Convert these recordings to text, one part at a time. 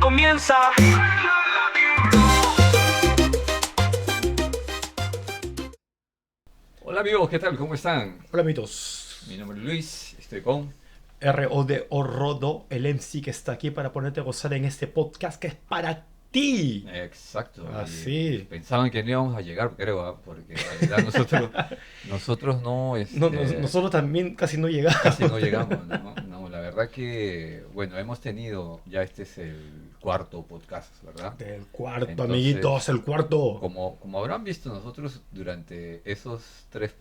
comienza. Hola amigos, ¿qué tal? ¿Cómo están? Hola mitos. Mi nombre es Luis, estoy con... R.O.D. Rodo, el MC que está aquí para ponerte a gozar en este podcast que es para ti. Exacto. Así. Y pensaban que no íbamos a llegar, creo, porque en realidad nosotros no, Nosotros también casi no llegamos. casi no llegamos, ¿no? No, la verdad que, bueno, hemos tenido, ya este es el cuarto podcast, ¿verdad? El cuarto, Entonces, amiguitos, el cuarto. Como habrán visto, nosotros durante esos tres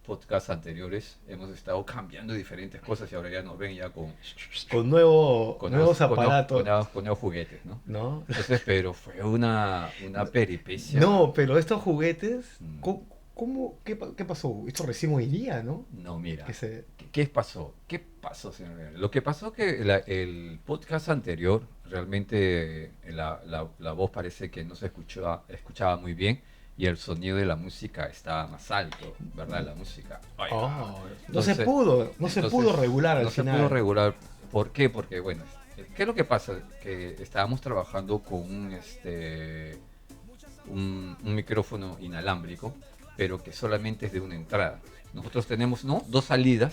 podcasts anteriores hemos estado cambiando diferentes cosas y ahora ya nos ven ya con Nuevos aparatos. con nuevos juguetes, ¿no? ¿No? Entonces, pero fue una peripecia. No, pero estos juguetes, Mm. ¿qué pasó? Esto recién hoy día, ¿no? No, mira, Que se- ¿qué pasó? ¿Qué pasó, señor? Lo que pasó que el podcast anterior, realmente la voz parece que no se escuchaba muy bien y el sonido de la música estaba más alto, ¿verdad? La música. Ay, Oh, entonces- no se pudo regular al no final. se pudo regular. ¿Por qué? Porque, bueno, ¿qué es lo que pasa? Que estábamos trabajando con un micrófono inalámbrico, pero que solamente es de una entrada. Nosotros tenemos, ¿no? Dos salidas.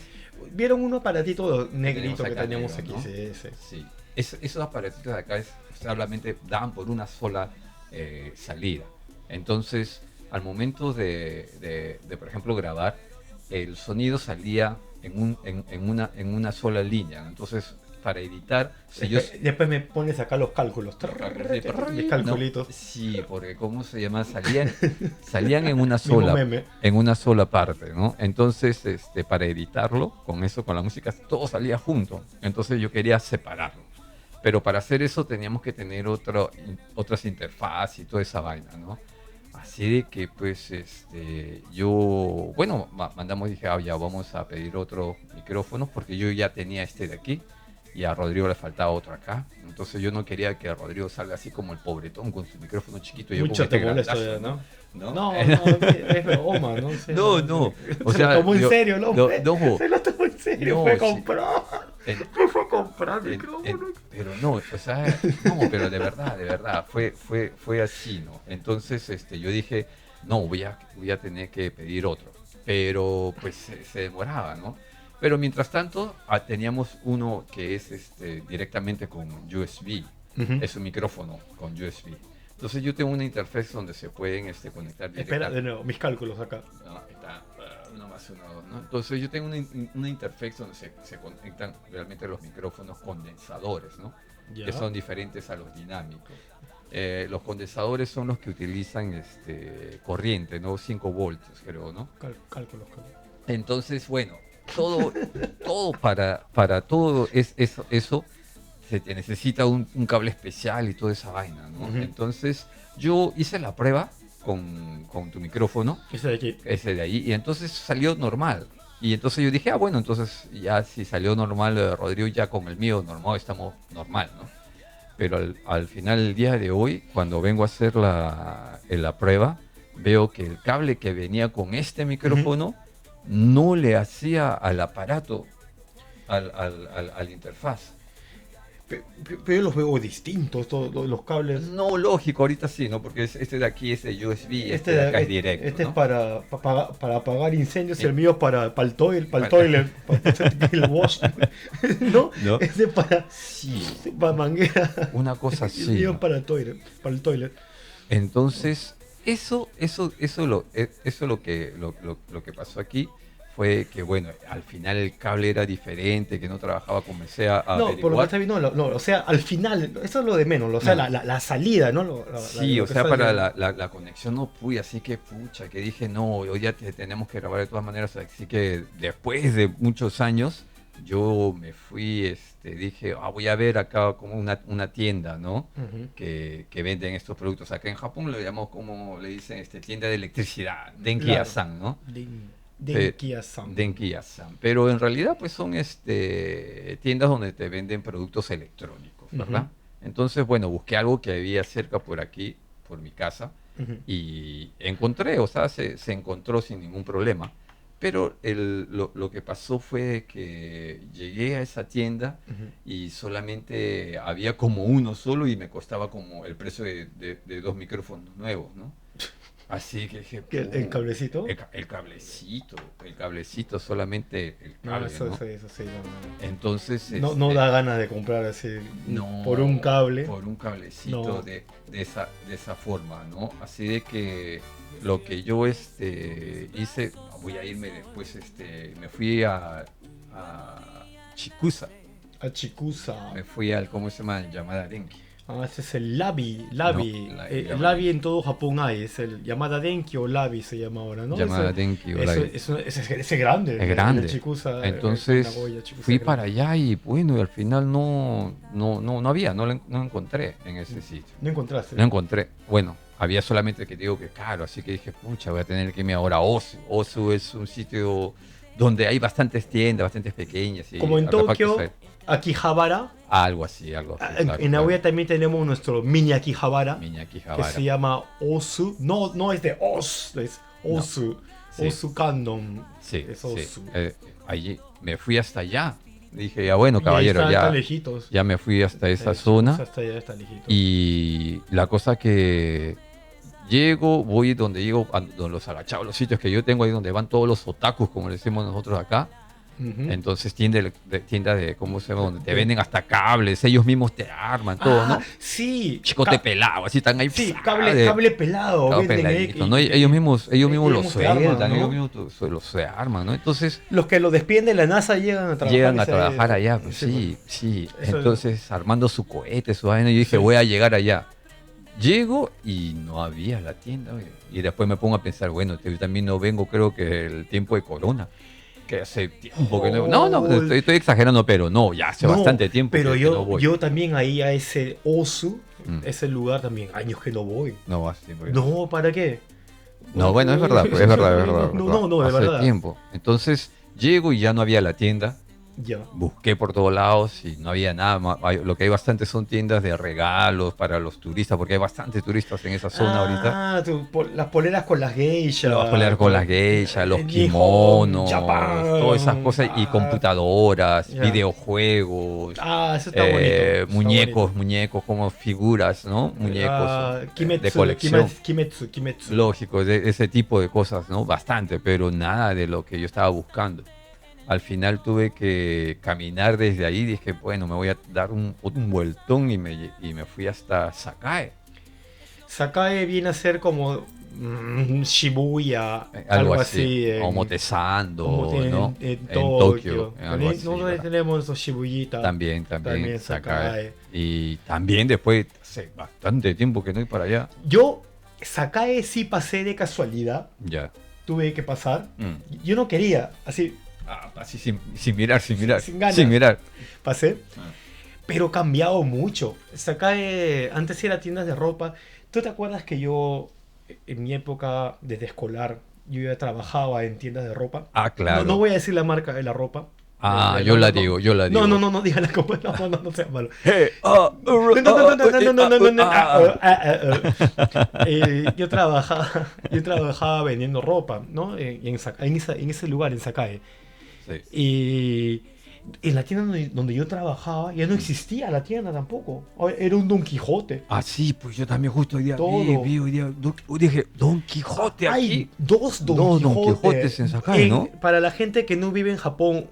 ¿Vieron un aparatito negrito que acá teníamos arriba, aquí? ¿no? Sí, sí. Sí. Esos aparatitos de acá solamente daban por una sola salida. Entonces, al momento de, por ejemplo, grabar, el sonido salía en una sola línea. Entonces, para editar, si yo... Después me pones acá los cálculos. Mis calculitos. No, sí, porque ¿cómo se llama? Salían en una Mismo sola, meme. en una sola parte, ¿no? Entonces, para editarlo, con la música, todo salía junto. Entonces yo quería separarlo. Pero para hacer eso teníamos que tener otras interfaces y toda esa vaina, ¿no? Así de que, pues, yo, bueno, mandamos, dije, ya vamos a pedir otro micrófono, porque yo ya tenía este de aquí. Y a Rodrigo le faltaba otro acá. Entonces yo no quería que Rodrigo salga así como el pobretón con su micrófono chiquito. Y yo Mucho con este te molesta grandazo, ya, ¿no? ¿no? No, es broma, ¿no? sé, No. O Se sea, lo tomó en yo- serio, ¿no? no, Se lo tomó en serio, No, fue a sí. comprar. En- Fue a comprar en- micrófono. pero no, o sea, no, pero de verdad, fue así, ¿no? Entonces, yo dije, no, voy a tener que pedir otro. Pero, pues, se demoraba, ¿no? Pero mientras tanto, teníamos uno que es directamente con USB. Ujú. Es un micrófono con USB. Entonces yo tengo una interfaz donde se pueden conectar Espera, directamente. de nuevo, mis cálculos acá. No, está uno más uno, dos, ¿no? Entonces yo tengo una interfaz donde se conectan realmente los micrófonos condensadores, ¿no? Ya. Que son diferentes a los dinámicos. Los condensadores son los que utilizan corriente, ¿no? 5 voltios, creo, ¿no? Cálculos. Entonces, bueno, todo para todo eso se te necesita un cable especial y toda esa vaina, ¿no? Ujú. Entonces, yo hice la prueba con tu micrófono, Ese de aquí. ese de ahí, y entonces salió normal. Y entonces yo dije, bueno, entonces ya si salió normal Rodrigo, ya con el mío normal estamos normal, ¿no? Pero al final, el día de hoy, cuando vengo a hacer la prueba, veo que el cable que venía con este micrófono no le hacía al aparato, al interfaz. Pero yo los veo distintos, todos los cables. No, lógico, ahorita sí, ¿no? Porque este de aquí es de USB y este de acá es directo, Este ¿no? es para apagar incendios y el Eh. mío para el toilet, para el wash. ¿No? ¿No? Este es Sí, para manguera. una cosa Y el así, mío ¿no? para el toilet. Entonces, eso lo que pasó aquí fue que, bueno, al final el cable era diferente, que no trabajaba, comencé a No, por lo que averiguar. está viendo, no, o sea, al final, eso es lo de menos, o sea, No. la salida, ¿no? Sí, lo o que sea, sale. para la conexión no pude, así que pucha, que dije, no, hoy ya tenemos que grabar de todas maneras, así que después de muchos años, yo me fui, dije, voy a ver acá como una tienda, ¿no? Ujú. Que venden estos productos. Acá en Japón lo llamamos, como le dicen, tienda de electricidad, Claro. Denki-san, ¿no? Denki-san. Denki-san. Pero en realidad, pues son tiendas donde te venden productos electrónicos, ¿verdad? Entonces, bueno, busqué algo que había cerca por aquí, por mi casa, Ujú. y encontré, o sea, se encontró sin ningún problema. Pero lo que pasó fue que llegué a esa tienda y solamente había como uno solo y me costaba como el precio de dos micrófonos nuevos, ¿no? Así que dije, ¿El cablecito? el cablecito, solamente el No, cable, eso, ¿no? eso sí, no. Entonces, No da ganas de comprar así no, por un cable. por un cablecito No. de esa forma, ¿no? Así de que lo que yo hice, voy a irme después, me fui a Chikusa, A Chikusa. me fui al, ¿cómo se llama? Yamada Denki. Ah, ese es el Labi. No, El Labi en todo Japón hay. Es el Yamada Denki o Labi se llama ahora, ¿no? Yamada Denki, o Labi. Ese es grande. Es grande. El Chikusa, Entonces Nagoya, Chikusa fui es grande. para allá y bueno, y al final no había, no encontré en ese sitio. No encontraste. No encontré. Bueno, había solamente que digo que caro, así que dije, pucha, voy a tener que irme ahora a Osu. Osu es un sitio donde hay bastantes tiendas, bastantes pequeñas. Y Como en Tokio, Akihabara. Algo así, claro, En Nagoya también tenemos nuestro mini Akihabara. Mini Que Akihabara. se llama Osu. No es de Os, es Osu. Sí. Osu Kandon. Sí, Es sí. Osu. Allí me fui hasta allá. Dije, ya bueno, Y ahí caballero, está ya, lejitos. ya me fui hasta esa Sí, zona. Hasta allá está lejitos. Y la cosa que voy donde llego, a donde los agachados, los sitios que yo tengo ahí donde van todos los otakus, como le decimos nosotros acá. Ujú. Entonces tienda de, ¿cómo se llama? Donde te venden hasta cables, ellos mismos te arman todo, ¿no? Sí. Chicote pelado, así están ahí. Sí, ¡fua! cable pelado. Cable venden, peladito, ¿no? Ellos mismos lo te arman, sueldan, ¿no? ellos mismos se arman, ¿no? Entonces Los que lo despiden de la NASA llegan a trabajar. llegan a ese- trabajar allá, pues ese- sí. Eso- Entonces armando su cohete, su vaina, yo dije, Sí. voy a llegar allá. Llego y no había la tienda, oye. Y después me pongo a pensar, bueno, yo también no vengo, creo que el tiempo de Corona, que hace tiempo que no. No, estoy exagerando, pero no, ya hace No, bastante tiempo Pero que no voy. yo también ahí a ese Osu, Mm. ese lugar también, años que no voy. No vas tiempo. No, ¿para qué? No, bueno, es verdad, pues, es verdad. No, de hace verdad. tiempo. Entonces llego y ya no había la tienda. Ya. Busqué por todos lados y no había nada. Lo que hay bastante son tiendas de regalos para los turistas, porque hay bastantes turistas en esa zona ahorita. Las poleras con las geishas. Los poleras con las geishas, los Nihon, kimonos, Japan. todas esas cosas, y computadoras, Ya. videojuegos, Eso está bonito. está bonito. muñecos como figuras, ¿no? Muñecos de Kimetsu, colección. Kimetsu. Lógico, de ese tipo de cosas, ¿no? Bastante, pero nada de lo que yo estaba buscando. Al final tuve que caminar desde ahí, dije, bueno, me voy a dar un vueltón y me fui hasta Sakae. Sakae viene a ser como Shibuya, Algo así, en- o Motesando, como ¿no? en Tokio, algo así, Nosotros ¿verdad? tenemos esos Shibuyita. También También Sakae. Y también después, hace bastante tiempo que no voy para allá. Yo, Sakae sí pasé de casualidad. Ya. Tuve que pasar. Mm. Yo no quería, así Así sin mirar. Sin ganas. Sin mirar. pasé. Ah. Pero ha cambiado mucho. Sakae, antes era tiendas de ropa. ¿Tú te acuerdas que yo, en mi época desde escolar, yo ya trabajaba en tiendas de ropa? Ah, claro. No voy a decir la marca de la ropa. Ah, De yo la ropa. digo, yo la digo. No, dígala como. No seas malo. Yo trabajaba vendiendo ropa, ¿no? En ese lugar, en Sakae. Sí. Y en la tienda donde yo trabajaba ya no existía la tienda tampoco. Era un Don Quijote. Ah, sí, pues yo también justo hoy día Todo. vi dije, Don Quijote Hay aquí. dos Don Dos Don Quijotes. Quijotes en Sakae, ¿no? Para la gente que no vive en Japón,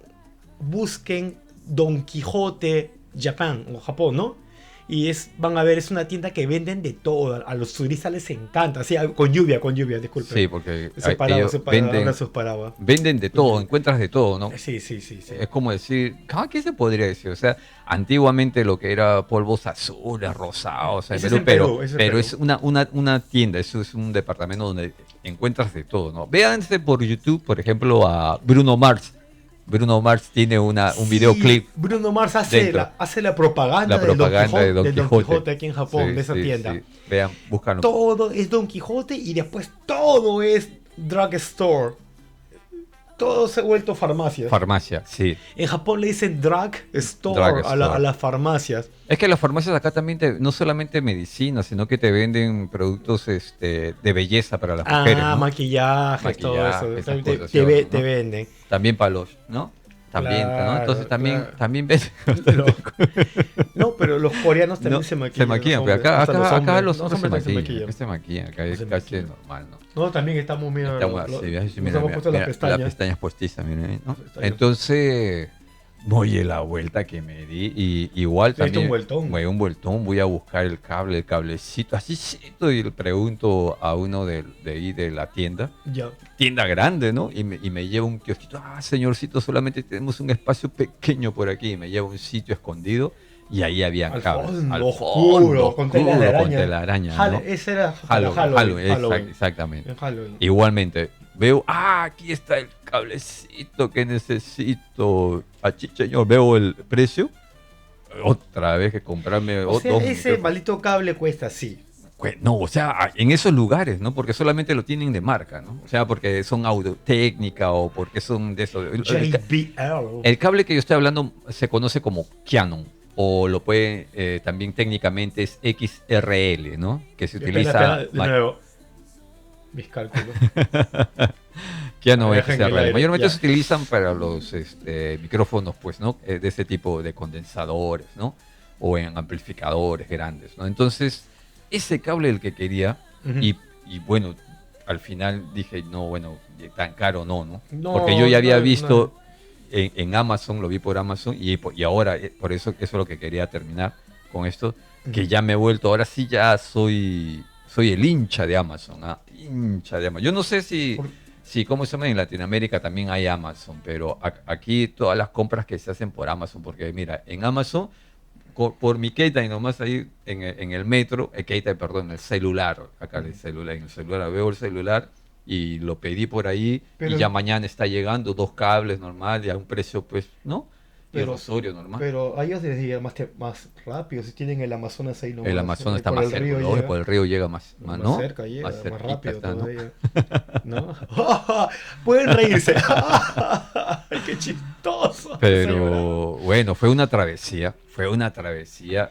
busquen Don Quijote Japan o Japón, ¿no? Y van a ver, es una tienda que venden de todo. A los turistas les encanta. Así, con lluvia, disculpe. Sí, porque Ellos venden, sus paraguas. venden de todo, encuentras de todo, ¿no? Sí. Es como decir, ¿qué se podría decir? O sea, antiguamente lo que era polvos azules, rosados, en Ese es Perú, en Perú, ese es pero Perú. es una tienda, eso es un departamento donde encuentras de todo, ¿no? Véanse por YouTube, por ejemplo, a Bruno Mars. Bruno Mars tiene un videoclip. Bruno Mars dentro. hace la propaganda, La propaganda de Don de Don Quijote. Quijote aquí en Japón, Sí, de esa sí, tienda. sí. Vean, búscanlo. Todo es Don Quijote y después todo es drugstore. todo se ha vuelto farmacias. Farmacia, sí. En Japón le dicen drug store, Drug a store. las farmacias. Es que las farmacias acá también no solamente medicina, sino que te venden productos de belleza para las mujeres, ¿no? Maquillajes, todo eso. Maquillaje, esas También cosas, ¿sí o no? te venden. También para los, ¿no? También, ¿no? Claro, Entonces también, claro. también ves. Pero- no, pero los coreanos también No, se maquillan. se maquillan, los pero hombres, acá, hasta acá los no, hombres se también maquillan. Acá se maquillan, acá No es se casi maquillan. normal, ¿no? No, también estamos, mira, Estamos lo- así, lo- ¿ves? nos Mira, hemos mira, puesto mira, las pestañas. las pestañas postizas, mira, ¿no? pestañas. Entonces, oye, la vuelta que me di, y igual Te diste también, un vueltón. güey, un vueltón, voy a buscar el cable, el cablecito, así, y le pregunto a uno de ahí de la Ya. tienda grande, ¿no? Y me lleva un kiosquito, señorcito, solamente tenemos un espacio pequeño por aquí, y me lleva a un sitio escondido, y ahí habían Al cables. fondo, oscuro, con telaraña. con telaraña, ¿no? Ese era Halloween, para Halloween, exactamente. En Halloween. Igualmente, veo, aquí está el cablecito que necesito. Señor, veo el precio. Otra vez que comprarme O sea, dos ese micrófonos. maldito cable cuesta así. No, o sea, en esos lugares, ¿no? Porque solamente lo tienen de marca, ¿no? O sea, porque son Audio Técnica o porque son de eso. JBL. El cable que yo estoy hablando se conoce como Canon. O lo puede, también técnicamente es XRL, ¿no? Que se utiliza... De nuevo. Mis cálculos. Canon Deja en el XRL. aire, Mayormente ya. se utilizan para los micrófonos, pues, ¿no? De ese tipo de condensadores, ¿no? O en amplificadores grandes, ¿no? Entonces, ese cable el que quería, Ujú. y bueno, al final dije, no, bueno, tan caro no. No, Porque yo ya había no, visto en Amazon, lo vi por Amazon, y ahora, por eso es lo que quería terminar con esto, que Ujú. ya me he vuelto, ahora sí ya soy el hincha de Amazon, hincha de Amazon. Yo no sé si... Por- Sí, ¿cómo se llama? En Latinoamérica también hay Amazon, pero aquí todas las compras que se hacen por Amazon, porque mira, en Amazon, por mi Keita y nomás ahí en el metro, Keita, perdón, en el celular, acá en el celular, veo el celular y lo pedí por ahí Pero- y ya mañana está llegando, 2 cables normal y a un precio, pues, ¿no? Pero- Irrisorio normal. Pero a ellos les llega más rápido. Si tienen el Amazonas ahí nomás. El Amazonas está por más el cerca, río ¿no? llega. Por el río llega más, ¿no? Cerca llega, más cerquita rápido está, ¿no? todavía. ¿No? Pueden reírse. ¡Ay, qué chistoso! Pero bueno, fue una travesía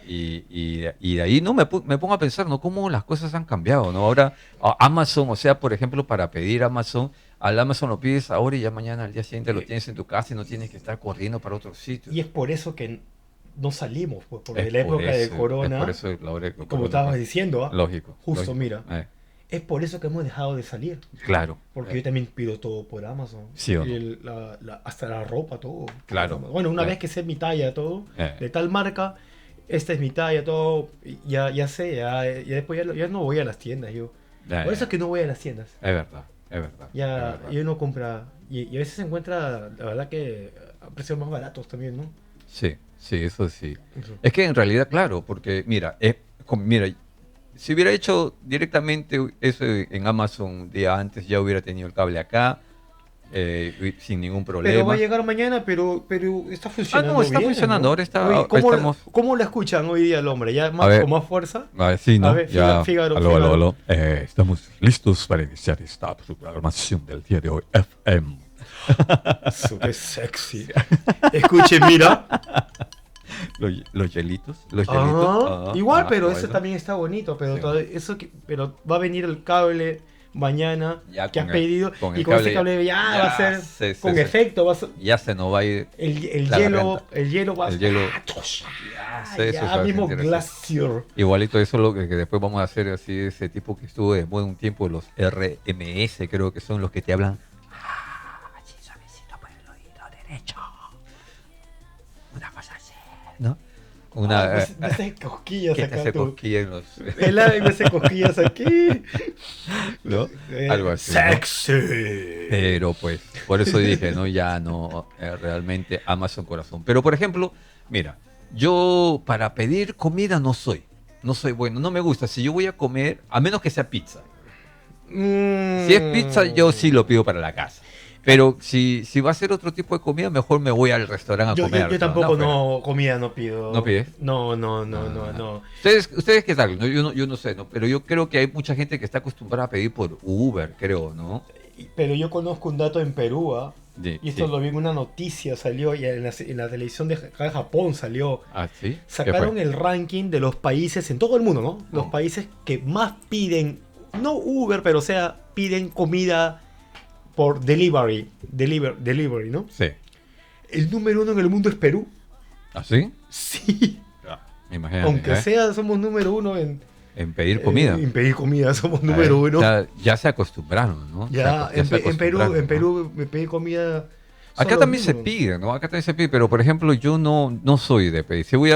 y de ahí no me pongo a pensar, ¿no? Cómo las cosas han cambiado, ¿no? Ahora Amazon, o sea, por ejemplo, para pedir Amazon, al Amazon lo pides ahora y ya mañana al día siguiente lo tienes en tu casa y no tienes que estar corriendo para otro sitio. Y es por eso que no salimos, pues, porque Es la por época de eso, corona, es por eso la hora de como corona, estabas pues. diciendo, Lógico. justo, lógico. mira, Eh, es por eso que hemos dejado de salir. claro. Porque yo también pido todo por Amazon. Sí, ¿o no? Y hasta la ropa, todo. Claro. Bueno, una Claro. vez que sé mi talla, todo, Eh. de tal marca, esta es mi talla, todo, y ya sé, ya después ya no voy a las tiendas, yo. Ya, Por ya. eso es que no voy a las tiendas. Es verdad, es verdad. es Ya, verdad. y uno compra, y a veces se encuentra, la verdad que a precios más baratos también, ¿no? Sí, eso sí. Eso. Es que en realidad, claro, porque mira, mira, si hubiera hecho directamente eso en Amazon un día antes, ya hubiera tenido el cable acá, sin ningún Pero va problema. a llegar mañana, pero está funcionando no, está bien, funcionando, ¿no? ahora está- Oye, ahora ¿cómo, estamos- ¿cómo la escuchan hoy día el hombre? ¿Ya A más, ver. con más fuerza? Sí, ¿no? A ver, Ya. Fígaro, Aló, Fígaro. aló, aló. Estamos listos para iniciar esta programación del día de hoy, FM. Súper sexy. Escuche, mira. Los hielitos, los hielitos. Igual, pero bueno. ese también está bonito. Pero, Sí. pero va a venir el cable mañana Ya que con has pedido. con Y el con ese cable cable ya va a ser sí, con sí. efecto. Va a ser, Ya se nos va a ir. el La hielo, garganta. el hielo va a El hielo. Sí, eso se va ya a mismo sentir así. glacier. Igualito eso es lo que después vamos a hacer así, ese tipo que estuvo de moda un tiempo, los RMS, creo que son los que te hablan así suavecito por el oído derecho. Una cosa así, ¿no? Una Me hace cosquillas que te acá hace tú. cosquilla en los El ave me hace cosquillas aquí. ¿no? Algo así, ¿no? Sexy. Pero pues, por eso dije, ¿no? Ya no, realmente Amazon corazón. Pero por ejemplo, mira, yo para pedir comida no soy bueno, no me gusta. Si yo voy a comer, a menos que sea pizza. Si es pizza, yo sí lo pido para la casa. Pero si va a ser otro tipo de comida, mejor me voy al restaurante a Yo comer. tampoco ¿no? comida no pido. ¿No pides? No. ¿Ustedes qué tal? No, yo no sé, ¿no? Pero yo creo que hay mucha gente que está acostumbrada a pedir por Uber, creo, ¿no? Pero yo conozco un dato en Perú, ¿ah? Y esto Sí. lo vi en una noticia, salió y en la televisión de acá de Japón salió. Ah, ¿sí? ¿Qué Sacaron fue? el ranking de los países en todo el mundo, ¿no? Los Mm. países que más piden, no Uber, pero o sea, piden comida por delivery, ¿no? Sí. El número uno en el mundo es Perú. ¿Ah, sí? Sí. Imagínate, Aunque ¿eh? sea, somos número uno En pedir comida. en pedir comida, somos número O uno. sea, ya se acostumbraron, ¿no? Ya, Ya se en Perú, acostumbraron, en ¿no? Perú me pedí comida. Son Acá los también se números. pide, ¿no? Acá también se pide, pero por ejemplo, yo no soy de pedir. Si voy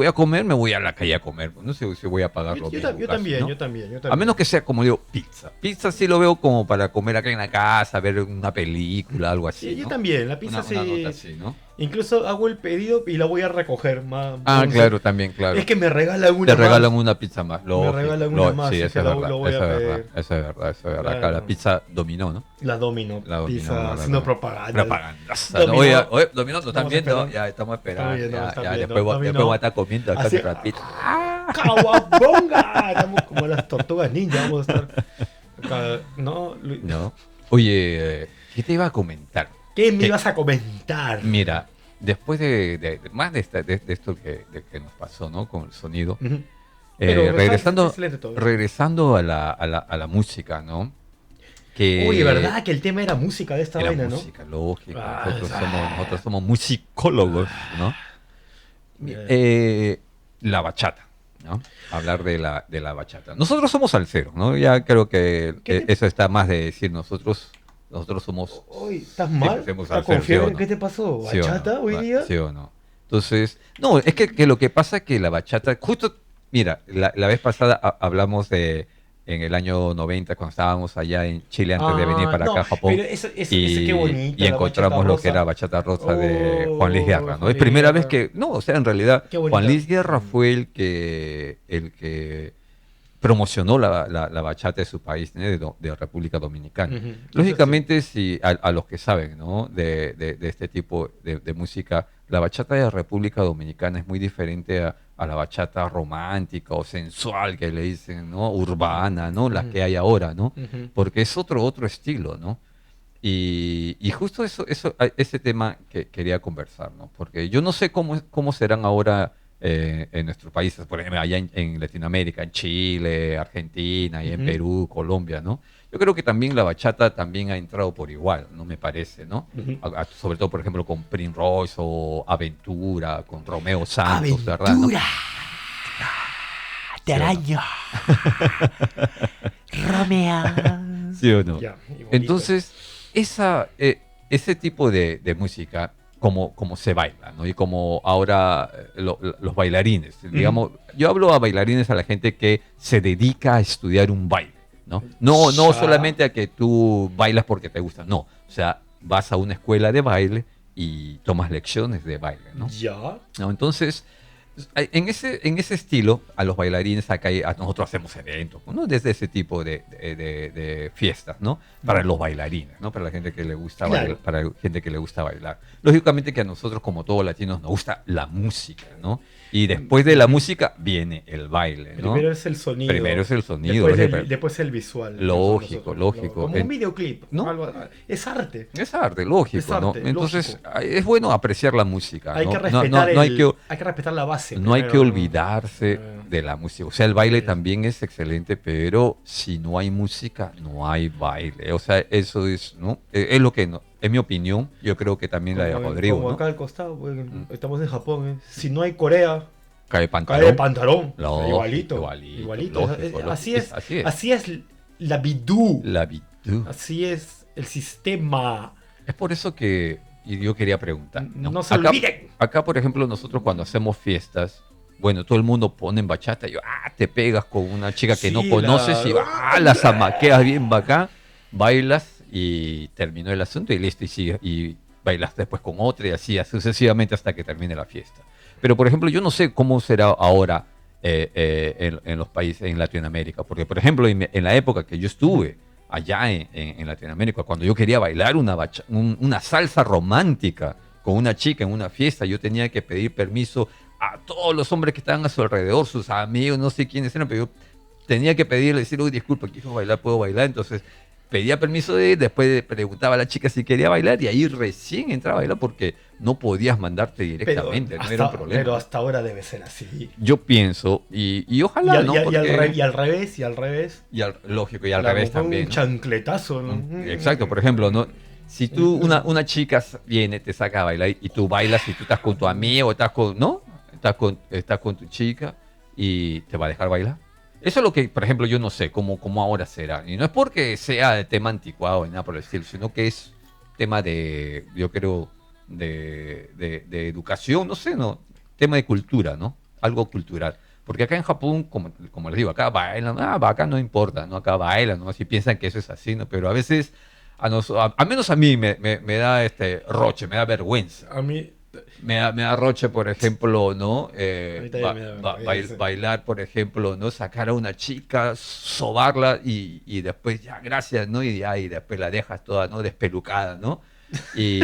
a comer, me voy a la calle a comer, pues, no sé si voy a pagar lo mismo, Yo casi, también, ¿no? yo también, yo A también. menos que sea como digo, pizza. Pizza sí lo veo como para comer acá en la casa, ver una película, algo así, Yo ¿no? también, la pizza Una nota sí. así, ¿no? Incluso hago el pedido y la voy a recoger más. Ah, claro, también, claro. Es que me regalan Te una regalan más. una pizza más, Me lógico. regalan una más, Sí, así eso que es verdad, lo voy eso a es verdad, pedir. eso es verdad, eso es verdad. Acá la Claro. pizza dominó, ¿no? La Domino. La dominó, Pizza, la haciendo verdad. propaganda. Propaganda. Dominó. Oye, dominó, ¿nos están Estamos viendo? esperando. Ya estamos esperando. Estamos viendo, Ya, están ya, viendo. después Dominó. voy a estar comiendo acá Así- un ratito. ¡Cawabonga! Estamos como las tortugas ninja, vamos a estar. Acá, ¿no? No. Oye, ¿qué te iba a comentar? ¿Qué me ¿Qué? ibas a comentar? Mira, después más de esto que nos pasó, ¿no? Con el sonido. Ujú. Pero está Regresando, excelente todo. regresando a la música, ¿no? Que Oye, ¿verdad? Que el tema era música de esta era vaina, ¿no? música, lógico. Ah, Nosotros somos musicólogos, ¿no? Bien. La bachata, ¿no? Hablar de la bachata. Nosotros somos salseros, ¿no? Ya creo que ¿Qué te- eso está más de decir nosotros somos. Oye, ¿estás Sí, mal? pues, hemos ¿Estás salsero, con fiebre? ¿sí o no? ¿Qué te pasó? ¿Sí o no? ¿Bachata hoy día? ¿Sí o no? Entonces, no, es que lo que pasa es que la bachata, justo, mira, la vez pasada hablamos en el año 90, cuando estábamos allá en Chile antes de venir para no, acá a Japón. pero eso Y, qué bonito. y la encontramos bachata lo que rosa. era Bachata Rosa de Juan Luis Guerra, ¿no? Juan Es Luis primera vez Guerra. que, no, o sea, en realidad, Qué bonita. Juan Luis Guerra fue el que promocionó la bachata de su país, ¿no? de República Dominicana. Ujú. Lógicamente, si a los que saben, ¿no? de este tipo de música, la bachata de República Dominicana es muy diferente a la bachata romántica o sensual que le dicen, ¿no? Urbana, ¿no? La Ujú. que hay ahora, ¿no? Ujú. Porque es otro estilo, ¿no? Y justo ese tema que quería conversar, ¿no? Porque yo no sé cómo serán ahora en nuestros países, por ejemplo, allá en Latinoamérica, en Chile, Argentina, y en Ujú. Perú, Colombia, ¿no? Yo creo que también la bachata también ha entrado por igual, ¿no? Me parece, ¿no? Ujú. Sobre todo, por ejemplo, con Prince Royce o Aventura, con Romeo Santos, ¿verdad? ¿no? ¡Aventura! Te ¿Sí o no? araño. Romeo. ¿Sí o no? Ya, igualito. Entonces, ese tipo de música, como se baila, ¿no? Y como ahora los bailarines, digamos, yo hablo a bailarines, a la gente que se dedica a estudiar un baile, ¿no? No Ya. solamente a que tú bailas porque te gusta, no. O sea, vas a una escuela de baile y tomas lecciones de baile, ¿no? Ya. ¿No? Entonces, en ese estilo, a los bailarines acá, nosotros hacemos eventos, ¿no? Desde ese tipo de fiestas, ¿no? Para los bailarines, ¿no? Para la gente que le gusta Claro. bailar, para la gente que le gusta bailar. Lógicamente que a nosotros, como todos latinos, nos gusta la música, ¿no? Y después de la música viene el baile, ¿no? Primero es el sonido. Primero es el sonido, Después, lógico. después el visual. Lógico, lógico. Como un videoclip. ¿No? Es arte. Es arte, lógico, Es arte, ¿no? Entonces, lógico. es bueno apreciar la música, Hay ¿no? que No, respetar no hay que, hay que respetar la base. no hay que primero, ¿no? olvidarse de la música. O sea, el baile también es excelente, pero si no hay música, no hay baile. O sea, eso es, ¿no? Es lo que, es mi opinión. Yo creo que también la de Como, Rodrigo, como ¿no? acá al costado, pues, estamos en Japón. Si no hay Corea, Cae cae pantalón. de pantalón. Lógico, igualito. igualito, lógico, Así lógico. es. Así es la bidú. La virtud. Así es el sistema. Es por eso que yo quería preguntar, ¿no? No se acá, olviden. acá, por ejemplo, nosotros cuando hacemos fiestas, bueno, todo el mundo pone en bachata y te pegas con una chica que Sí, no conoces y la zamaqueas bien bacán, bailas y terminó el asunto y listo, y sigues, y bailas después con otra y así sucesivamente hasta que termine la fiesta. Pero, por ejemplo, yo no sé cómo será ahora en los países, en Latinoamérica, porque, por ejemplo, en la época que yo estuve allá en Latinoamérica, cuando yo quería bailar una salsa romántica con una chica en una fiesta, yo tenía que pedir permiso a todos los hombres que estaban a su alrededor, sus amigos, no sé quiénes eran, pero yo tenía que pedirle, decir, uy, disculpa, quiero bailar, puedo bailar. Entonces pedía permiso de él, después preguntaba a la chica si quería bailar y ahí recién entraba a bailar porque no podías mandarte directamente, no era un problema. Pero hasta ahora debe ser así. Yo pienso, y ojalá, ¿no? Y al revés, Lógico, y al revés también, un ¿no? chancletazo, ¿no? Exacto, por ejemplo, ¿no? Si tú, una chica viene, te saca a bailar y tú bailas y tú estás con tu amigo, estás con, ¿no? Estás con tu chica y te va a dejar bailar. Eso es lo que, por ejemplo, yo no sé cómo ahora será. Y no es porque sea de tema anticuado ni nada por el estilo, sino que es tema de, yo creo, de educación, no sé, no, tema de cultura, ¿no? Algo cultural. Porque acá en Japón, como les digo, acá bailan, acá no importa, ¿no? Acá bailan, ¿no? Si piensan que eso es así, ¿no? Pero a veces, al menos a mí me da roche, me da vergüenza. A mí... Me da roche, por ejemplo, ¿no? vergüenza. Bailar, por ejemplo, ¿no? Sacar a una chica, sobarla y después ya, gracias, ¿no? Y después la dejas toda, ¿no? Despelucada, ¿no? Y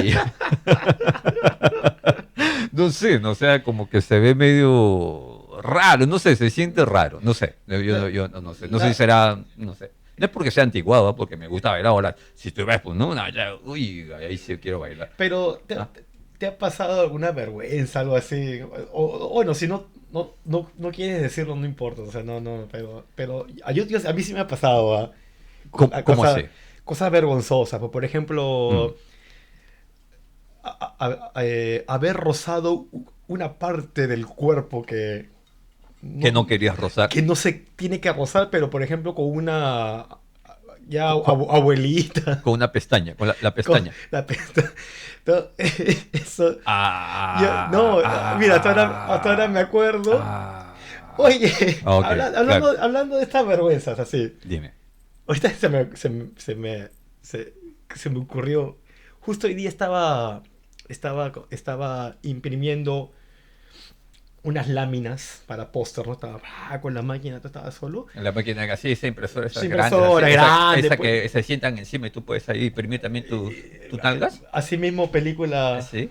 no sé, no, o sea, como que se ve medio raro, no sé, se siente raro, no sé, yo no sé, no sé si será, no sé. No es porque sea antiguado, ¿no? Porque me gusta bailar ahora. Si tú ves, pues, no, ya, uy, ahí sí quiero bailar. Pero, ¿te ha pasado alguna vergüenza, algo así? O bueno, si no quieres decirlo, no importa. O sea, pero a mí sí me ha pasado. ¿Cómo así? Cosas vergonzosas. Por ejemplo, haber rozado una parte del cuerpo que no querías rozar. Que no se tiene que rozar, pero por ejemplo con una abuelita. Con una pestaña, con la pestaña. Con la pestaña. No, eso. Mira, hasta ahora me acuerdo. Oye, okay, hablando de estas vergüenzas, así. Dime. Ahorita se me ocurrió. Justo hoy día estaba imprimiendo unas láminas para póster, ¿no? Estaba con la máquina, tú estabas solo. En la máquina que así, esa impresora, esas grande, esa que se sientan encima y tú puedes ahí imprimir también tus nalgas. Así mismo película. ¿Sí?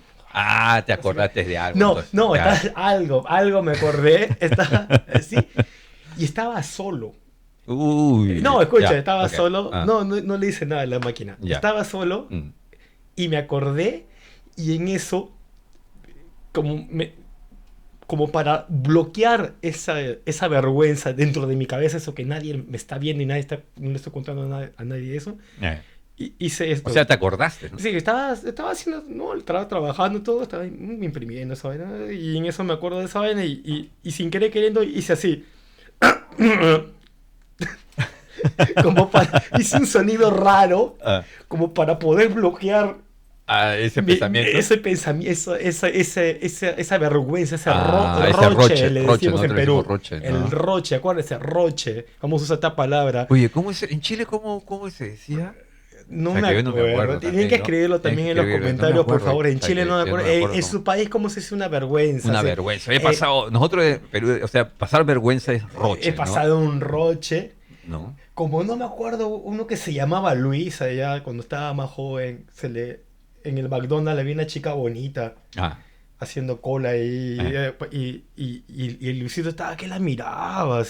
Te acordaste de algo. No, algo me acordé. Sí, y estaba solo. Uy. No, escucha, estaba solo. Ah. No le hice nada a la máquina. Ya. Estaba solo y me acordé y en eso, como para bloquear esa vergüenza dentro de mi cabeza, eso que nadie me está viendo y no le estoy contando a nadie eso, hice esto. O sea, te acordaste, ¿no? Sí, estaba haciendo, no, estaba trabajando todo, estaba imprimiendo esa vaina, y en eso me acuerdo de esa vaina y sin querer queriendo hice así. Hice un sonido raro, como para poder bloquear ese pensamiento. Esa vergüenza, ese roche, le decimos en Perú. Roche, ¿no? El roche, acuérdense, roche. Vamos a usar esta palabra. Oye, en Chile cómo se decía? No me acuerdo. Tienen que escribirlo también en los comentarios, por favor. En Chile no me acuerdo. En su país, ¿cómo se dice una vergüenza? Una vergüenza. He pasado, nosotros en Perú, o sea, pasar vergüenza es roche. He pasado un roche. No. Como no me acuerdo, uno que se llamaba Luis allá, cuando estaba más joven, en el McDonald's le vi una chica bonita haciendo cola y Luisito estaba que la miraba,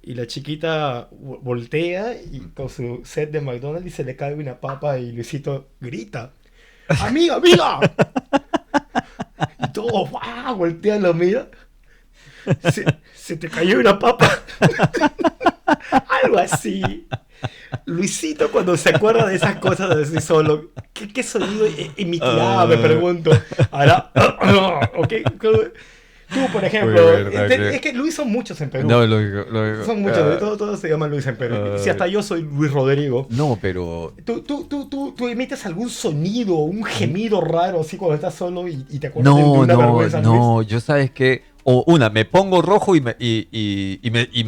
y la chiquita voltea y con su set de McDonald's y se le cae una papa y Luisito grita, ¡Amiga! Y todos voltean, lo mira. Se te cayó una papa. Algo así. Luisito, cuando se acuerda de esas cosas así solo, ¿qué sonido emitirá? Me pregunto. Ahora, okay. Tú, por ejemplo, es que Luis son muchos en Perú. No, lo son muchos, todos se llaman Luis en Perú. Si hasta yo soy Luis Rodrigo. No, pero... ¿Tú emites algún sonido, un gemido raro así cuando estás solo y te acuerdas de una vergüenza, Luis? No, yo sabes que... me pongo rojo y me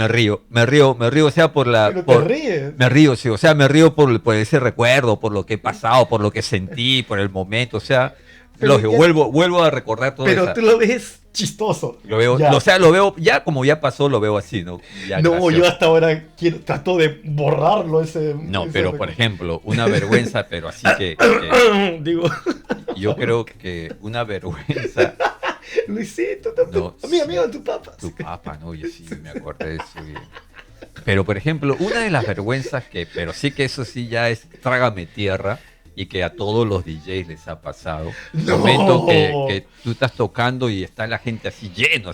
río. Me río, o sea, ¿Pero te ríes? Me río, sí, o sea, me río por ese recuerdo, por lo que he pasado, por lo que sentí, por el momento, o sea, lógico, vuelvo a recordar todo eso. Pero tú lo ves chistoso. Lo veo, ya como ya pasó, lo veo así, ¿no? Ya, no, yo hasta ahora trato de borrarlo pero por ejemplo, una vergüenza, pero así que digo, yo creo que una vergüenza. Luisito, amigo, tu papá. Tu papá, no, oye, sí, me acordé de eso. Pero, por ejemplo, una de las vergüenzas pero sí que eso sí ya es trágame tierra y que a todos los DJs les ha pasado. ¡No! Momento que tú estás tocando y está la gente así lleno,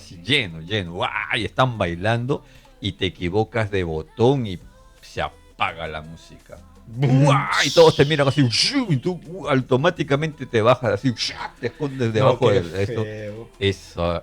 ¡guau! Y están bailando y te equivocas de botón y se apaga la música. ¡Guau! Y todos te miran así, ¡shum! Y tú automáticamente te bajas así, ¡shum! Te escondes debajo qué de esto. feo. Eso.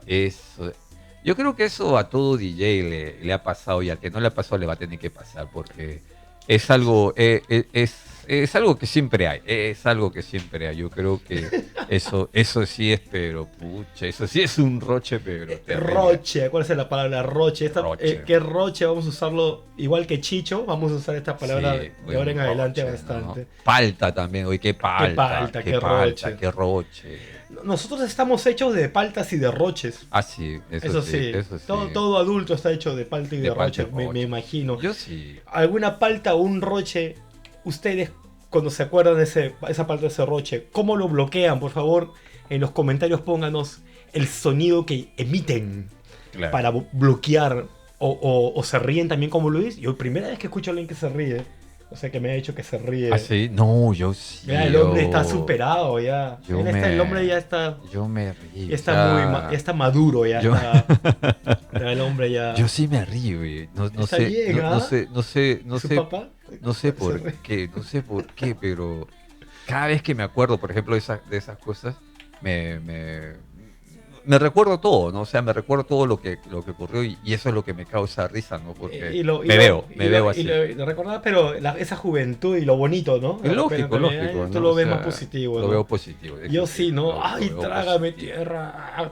Yo creo que eso a todo DJ le ha pasado y al que no le ha pasado le va a tener que pasar porque es algo, es algo que siempre hay. Es algo que siempre hay. Yo creo que eso sí es, pero pucha, eso sí es un roche, pero terrible. Roche, ¿cuál es la palabra? Roche. Roche. ¿Qué roche? Vamos a usarlo igual que chicho. Vamos a usar esta palabra Sí, de ahora en un adelante roche, bastante. ¿no? Palta también, oye, qué palta, Qué roche. qué roche. Nosotros estamos hechos de paltas y de roches. Ah, sí, Eso sí, eso sí. todo adulto está hecho de palta y de, De palta y roche, me roche. imagino. Yo sí. ¿Alguna palta o un roche, ustedes cuando se acuerdan de esa palta, ese roche, cómo lo bloquean? Por favor, en los comentarios pónganos el sonido que emiten Claro. para bloquear o se ríen también como Luis. Yo primera vez que escucho a alguien que se ríe, o sea que me ha dicho que se ríe. ¿Ah, sí? No, yo sí. Mira, el hombre yo- está superado ya. El hombre ya está... Yo me río. Ya está ya está maduro, ya yo- está. Ya el hombre ya. Yo sí me río, güey. No Está sé, bien, no ¿ah? sé, ¿Su papá? no sé Se por ríe. qué, no sé por qué, pero cada vez que me acuerdo, por ejemplo, de esas cosas, me recuerdo todo, ¿no? O sea, me recuerdo todo lo que ocurrió y eso es lo que me causa risa, ¿no? Porque me veo así. Y lo recordás, pero esa juventud y lo bonito, ¿no? Es lógico, Tú ¿no? lo O ves sea, más positivo, Lo ¿no? veo positivo. Yo sí, ¿no? Lo Ay, veo trágame positivo. tierra.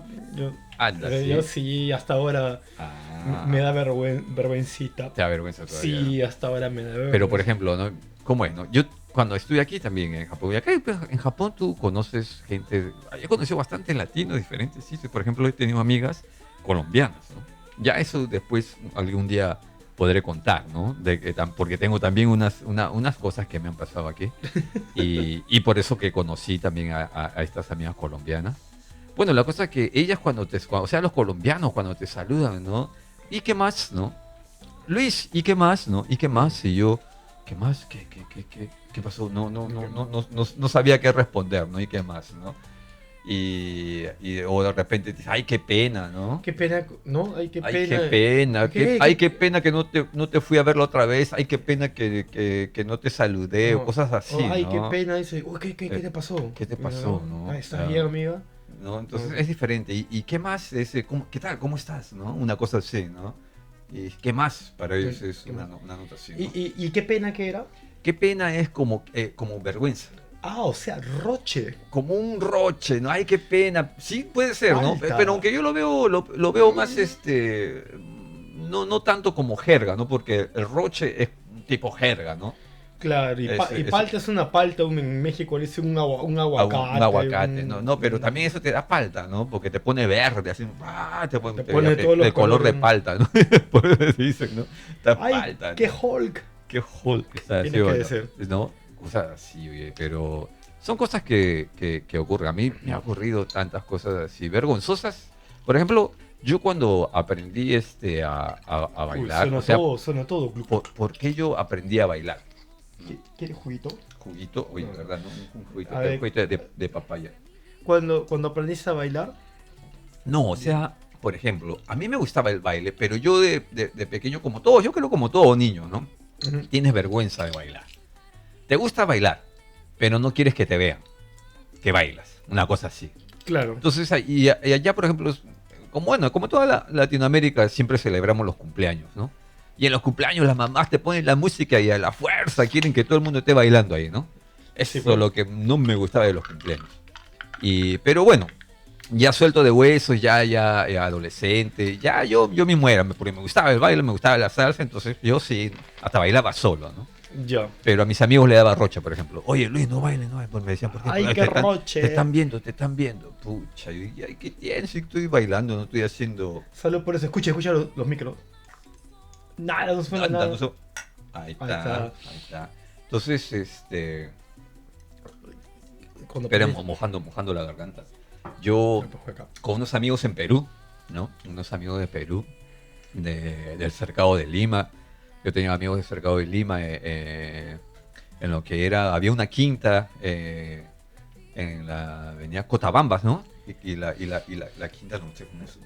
Anda, sí. Yo sí, hasta ahora Ah, me da vergüencita. te da vergüenza todavía. Sí, hasta ahora me da vergüenza. Pero, por ejemplo, ¿no? ¿Cómo es, no? Yo cuando estuve aquí también en Japón, y acá pues, en Japón tú conoces gente, he conocido bastante latinos, diferentes sitios. Por ejemplo, he tenido amigas colombianas, ¿no? Ya eso después algún día podré contar, ¿no? Porque tengo también unas cosas que me han pasado aquí. Y por eso que conocí también a estas amigas colombianas. Bueno, la cosa es que ellas o sea, los colombianos cuando te saludan, ¿no? ¿Y qué más, no? Luis, ¿y qué más, no? ¿Y qué más? Y yo, ¿qué más? ¿Qué pasó? No sabía qué responder, ¿no? ¿Y qué más, no? O de repente dices, ay, qué pena, ¿no? Qué pena, ¿no? Ay, qué Ay, pena. qué pena, ¿Qué? qué pena que no te fui a verlo otra vez, ay, qué pena que no te saludé, o cosas así, Ay, ¿no? qué pena. Dice, uy, ¿qué te pasó? ¿Qué te pasó, no? ¿Estás O sea, bien, amiga? ¿no? Entonces es diferente. ¿Y qué más? ¿Qué tal? ¿Cómo estás? ¿No? Una cosa así, ¿no? ¿Y qué más? Para ellos es ¿Qué una más? nota así, ¿no? ¿Y qué pena que era? ¿Qué pena es como vergüenza? Ah, o sea, roche. Como un roche, ¿no? Ay, qué pena. Sí, puede ser, ¿no? Falta. Pero aunque yo lo veo más, no tanto como jerga, ¿no? Porque el roche es un tipo jerga, ¿no? Claro, y Ese- palta es una palta, en México le dice un aguacate. Un aguacate, ¿no? Pero también eso te da palta, ¿no? Porque te pone verde, así, te pone todos los el color de colores. palta, ¿no? Por eso dicen, ¿no? Está ¡Ay, palta, qué ¿no? Hulk! Qué Hulk está Tiene así, que bueno, ser. ¿no? Cosas así, oye, pero son cosas que ocurren. A mí me ha ocurrido tantas cosas así, vergonzosas. Por ejemplo, yo cuando aprendí a bailar, Uy, o sea, suena todo. ¿por qué yo aprendí a bailar? ¿Quieres juguito? Juguito, oye, ¿verdad? ¿No? Un juguito, A ver. un juguito de papaya. Cuando aprendiste a bailar, No, o sea, por ejemplo, a mí me gustaba el baile, pero yo de pequeño, como todos, yo creo como todo niño, ¿no? ujú, Tienes vergüenza de bailar. Te gusta bailar, pero no quieres que te vean que bailas, una cosa así. claro. Entonces, y allá, por ejemplo, como toda Latinoamérica, siempre celebramos los cumpleaños, ¿no? Y en los cumpleaños las mamás te ponen la música y a la fuerza quieren que todo el mundo esté bailando ahí, ¿no? Eso Sí, es pues. lo que no me gustaba de los cumpleaños. Pero bueno, ya suelto de huesos, ya adolescente, ya yo mismo era, porque me gustaba el baile, me gustaba la salsa, entonces yo sí, hasta bailaba solo, ¿no? Ya. Pero a mis amigos le daba rocha, por ejemplo. Oye, Luis, no bailes, no bailes. Pues me decían, ¿por qué? Ay, Porque qué roche. Te están viendo, te están viendo. Pucha, yo dije, ay, ¿qué tienes? Si estoy bailando, no estoy haciendo... Salud por eso. Escucha los micros. Nada, no suena Anda, nada. no so- Ahí está, está. ahí está. Entonces, Cuando esperemos, aprendiste- mojando la garganta. Yo, con unos amigos en Perú, ¿no? Unos amigos de Perú, del cercado de Lima, Yo tenía amigos de Cercado de Lima, en lo que era, había una quinta en la avenida Cotabambas, ¿no? La quinta, no sé cómo es.